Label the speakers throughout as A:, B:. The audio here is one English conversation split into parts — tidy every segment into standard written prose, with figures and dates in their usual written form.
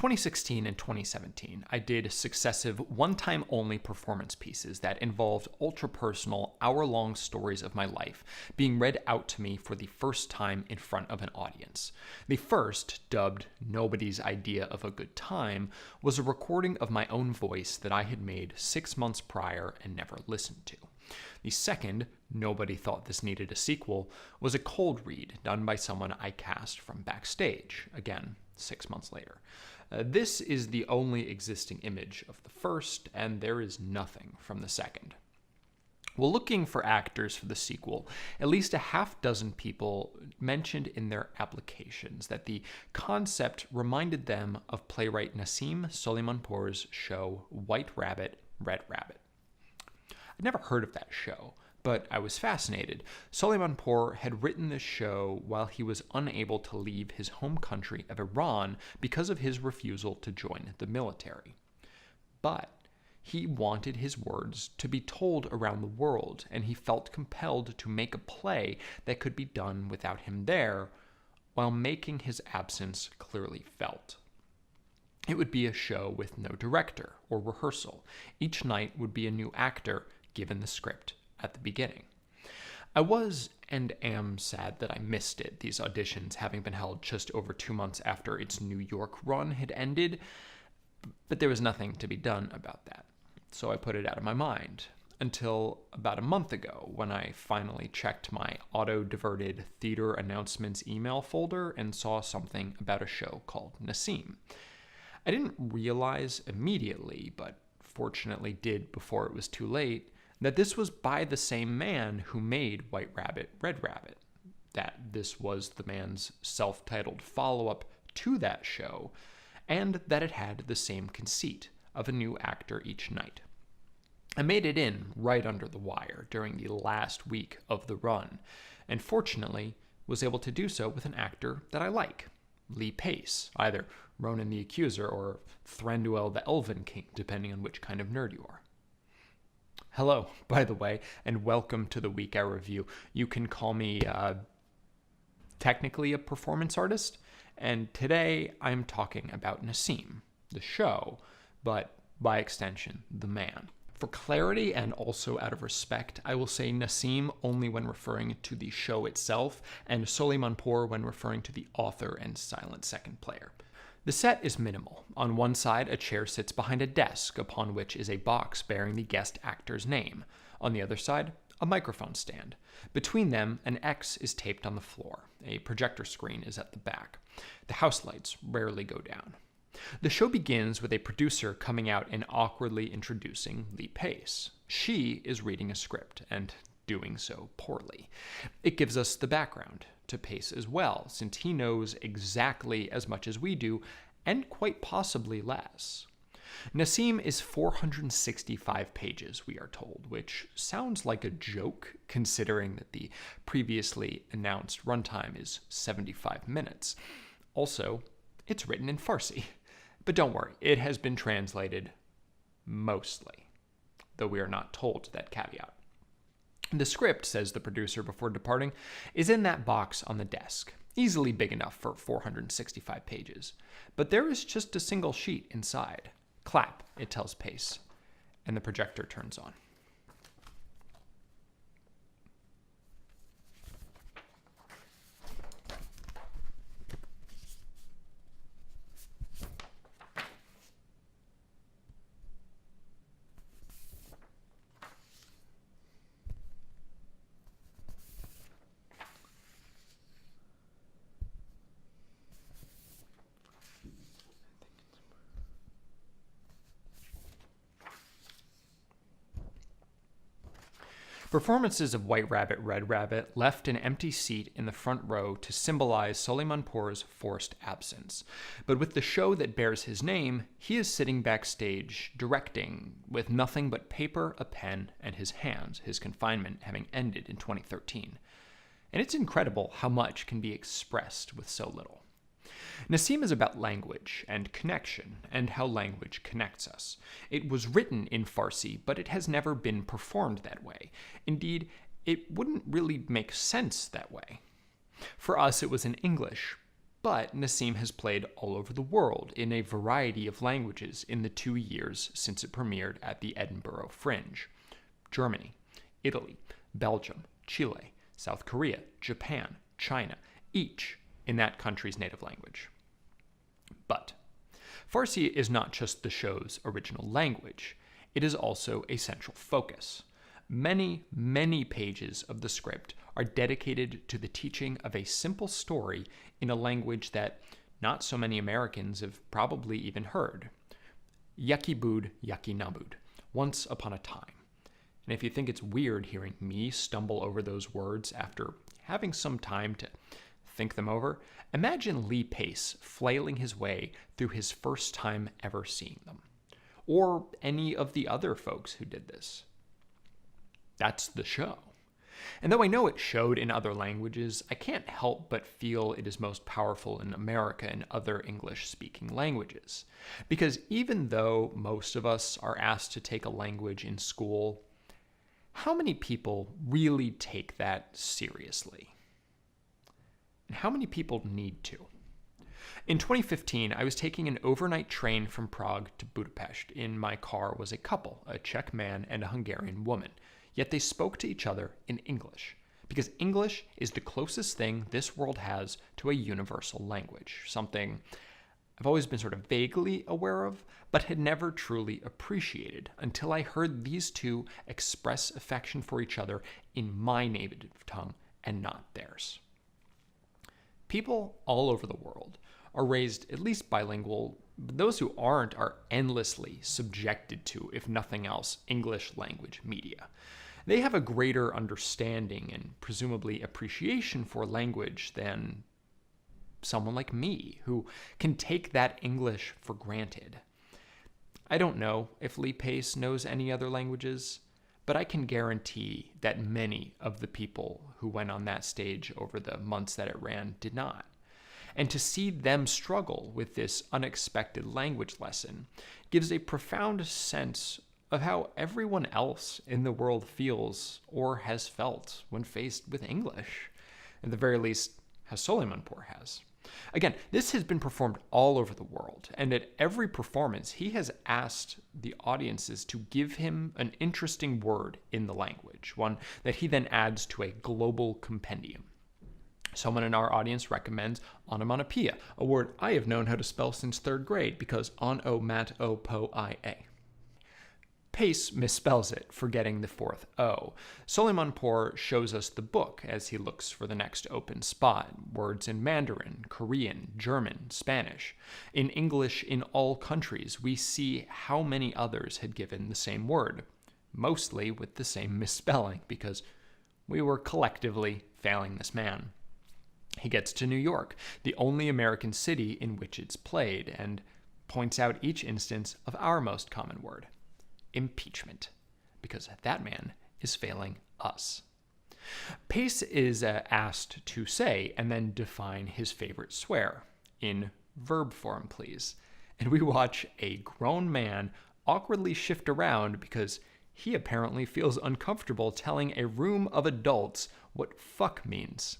A: 2016 and 2017, I did successive one-time-only performance pieces that involved ultra-personal, hour-long stories of my life being read out to me for the first time in front of an audience. The first, dubbed Nobody's Idea of a Good Time, was a recording of my own voice that I had made 6 months prior and never listened to. The second, Nobody Thought This Needed a Sequel, was a cold read done by someone I cast from backstage, again, 6 months later. This is the only existing image of the first, and there is nothing from the second. While looking for actors for the sequel, at least a half dozen people mentioned in their applications that the concept reminded them of playwright Nassim Soleimanpour's show White Rabbit, Red Rabbit. I'd never heard of that show, but I was fascinated. Soleimanpour had written this show while he was unable to leave his home country of Iran because of his refusal to join the military. But he wanted his words to be told around the world, and he felt compelled to make a play that could be done without him there, while making his absence clearly felt. It would be a show with no director or rehearsal. Each night would be a new actor given the script at the beginning. I was and am sad that I missed it, these auditions having been held just over 2 months after its New York run had ended, but there was nothing to be done about that, so I put it out of my mind, until about a month ago when I finally checked my auto-diverted theater announcements email folder and saw something about a show called Nassim. I didn't realize immediately, but fortunately did before it was too late, that this was by the same man who made White Rabbit, Red Rabbit, that this was the man's self-titled follow-up to that show, and that it had the same conceit of a new actor each night. I made it in right under the wire during the last week of the run, and fortunately was able to do so with an actor that I like, Lee Pace, either Ronan the Accuser or Thranduil the Elven King, depending on which kind of nerd you are. Hello, by the way, and welcome to the Week I Review. You can call me technically a performance artist, and today I'm talking about Nassim, the show, but by extension, the man. For clarity and also out of respect, I will say Nassim only when referring to the show itself, and Soleimanpour when referring to the author and silent second player. The set is minimal. On one side, a chair sits behind a desk, upon which is a box bearing the guest actor's name. On the other side, a microphone stand. Between them, an X is taped on the floor. A projector screen is at the back. The house lights rarely go down. The show begins with a producer coming out and awkwardly introducing Lee Pace. She is reading a script, and doing so poorly. It gives us the background to Pace as well, since he knows exactly as much as we do, and quite possibly less. Nassim is 465 pages, we are told, which sounds like a joke, considering that the previously announced runtime is 75 minutes. Also, it's written in Farsi. But don't worry, it has been translated mostly, though we are not told that caveat. The script, says the producer before departing, is in that box on the desk, easily big enough for 465 pages. But there is just a single sheet inside. Clap, it tells Pace, and the projector turns on. Performances of White Rabbit, Red Rabbit left an empty seat in the front row to symbolize Soleimanpour's forced absence. But with the show that bears his name, he is sitting backstage, directing, with nothing but paper, a pen, and his hands, his confinement having ended in 2013. And it's incredible how much can be expressed with so little. Nassim is about language and connection, and how language connects us. It was written in Farsi, but it has never been performed that way. Indeed, it wouldn't really make sense that way. For us, it was in English, But Nassim has played all over the world in a variety of languages in the 2 years since it premiered at the Edinburgh Fringe. Germany, Italy, Belgium, Chile, South Korea, Japan, China, each in that country's native language. But Farsi is not just the show's original language, it is also a central focus. Many, many pages of the script are dedicated to the teaching of a simple story in a language that not so many Americans have probably even heard. Yakibud Yakinabud, once upon a time. And if you think it's weird hearing me stumble over those words after having some time to think them over, imagine Lee Pace flailing his way through his first time ever seeing them. Or any of the other folks who did this. That's the show. And though I know it showed in other languages, I can't help but feel it is most powerful in America and other English-speaking languages. Because even though most of us are asked to take a language in school, how many people really take that seriously? And how many people need to? In 2015, I was taking an overnight train from Prague to Budapest. In my car was a couple, a Czech man and a Hungarian woman. Yet they spoke to each other in English, because English is the closest thing this world has to a universal language, something I've always been sort of vaguely aware of, but had never truly appreciated until I heard these two express affection for each other in my native tongue and not theirs. People all over the world are raised at least bilingual, but those who aren't are endlessly subjected to, if nothing else, English language media. They have a greater understanding and presumably appreciation for language than someone like me, who can take that English for granted. I don't know if Lee Pace knows any other languages, but I can guarantee that many of the people who went on that stage over the months that it ran did not. And to see them struggle with this unexpected language lesson gives a profound sense of how everyone else in the world feels or has felt when faced with English. At the very least, how Soleimanpour has. Again, this has been performed all over the world, and at every performance, he has asked the audiences to give him an interesting word in the language, one that he then adds to a global compendium. Someone in our audience recommends onomatopoeia, a word I have known how to spell since 3rd grade because on-o-mat-o-po-i-a. Pace misspells it, forgetting the 4th O. Soleimanpour shows us the book as he looks for the next open spot, words in Mandarin, Korean, German, Spanish. In English in all countries, we see how many others had given the same word, mostly with the same misspelling, because we were collectively failing this man. He gets to New York, the only American city in which it's played, and points out each instance of our most common word. Impeachment, because that man is failing us. Pace is asked to say and then define his favorite swear, in verb form, please. And we watch a grown man awkwardly shift around because he apparently feels uncomfortable telling a room of adults what fuck means.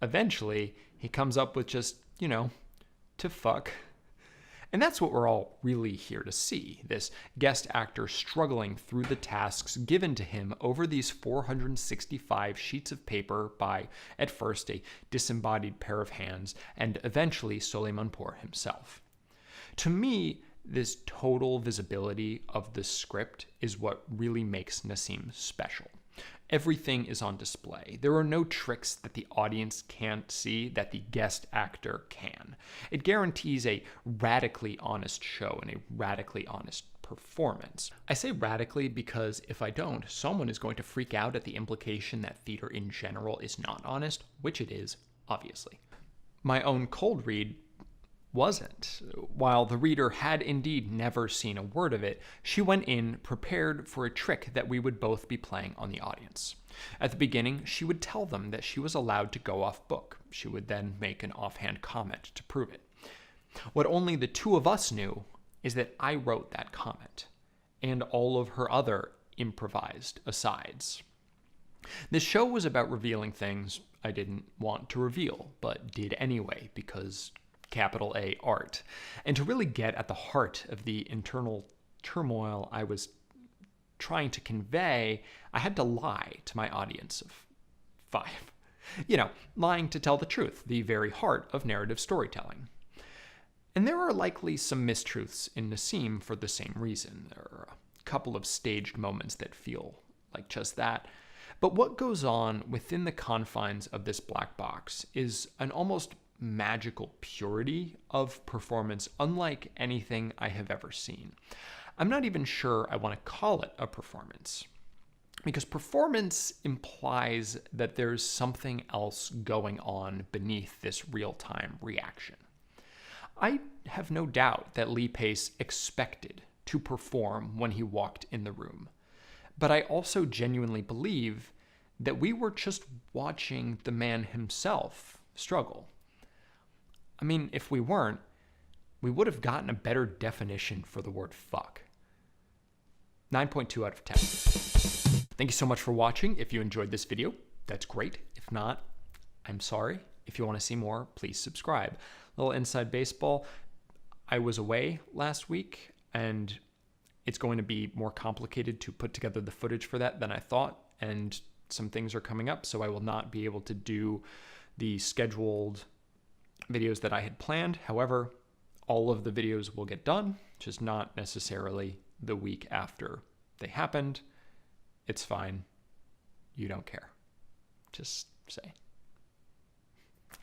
A: Eventually, he comes up with just, to fuck. And that's what we're all really here to see, this guest actor struggling through the tasks given to him over these 465 sheets of paper by, at first, a disembodied pair of hands, and eventually Soleimanpour himself. To me, this total visibility of the script is what really makes Nassim special. Everything is on display. There are no tricks that the audience can't see that the guest actor can. It guarantees a radically honest show and a radically honest performance. I say radically because if I don't, someone is going to freak out at the implication that theater in general is not honest, which it is, obviously. My own cold read wasn't. While the reader had indeed never seen a word of it, she went in prepared for a trick that we would both be playing on the audience. At the beginning, she would tell them that she was allowed to go off book. She would then make an offhand comment to prove it. What only the two of us knew is that I wrote that comment, and all of her other improvised asides. This show was about revealing things I didn't want to reveal, but did anyway, because capital A art. And to really get at the heart of the internal turmoil I was trying to convey, I had to lie to my audience of 5. Lying to tell the truth, the very heart of narrative storytelling. And there are likely some mistruths in Nassim for the same reason. There are a couple of staged moments that feel like just that. But what goes on within the confines of this black box is an almost magical purity of performance unlike anything I have ever seen. I'm not even sure I want to call it a performance, because performance implies that there's something else going on beneath this real-time reaction. I have no doubt that Lee Pace expected to perform when he walked in the room, but I also genuinely believe that we were just watching the man himself struggle. I mean, if we weren't, we would have gotten a better definition for the word fuck. 9.2 out of 10. Thank you so much for watching. If you enjoyed this video, that's great. If not, I'm sorry. If you want to see more, please subscribe. A little inside baseball. I was away last week, and it's going to be more complicated to put together the footage for that than I thought, and some things are coming up, so I will not be able to do the scheduled videos that I had planned. However, all of the videos will get done, just not necessarily the week after they happened. It's fine. You don't care. Just say.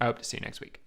A: I hope to see you next week.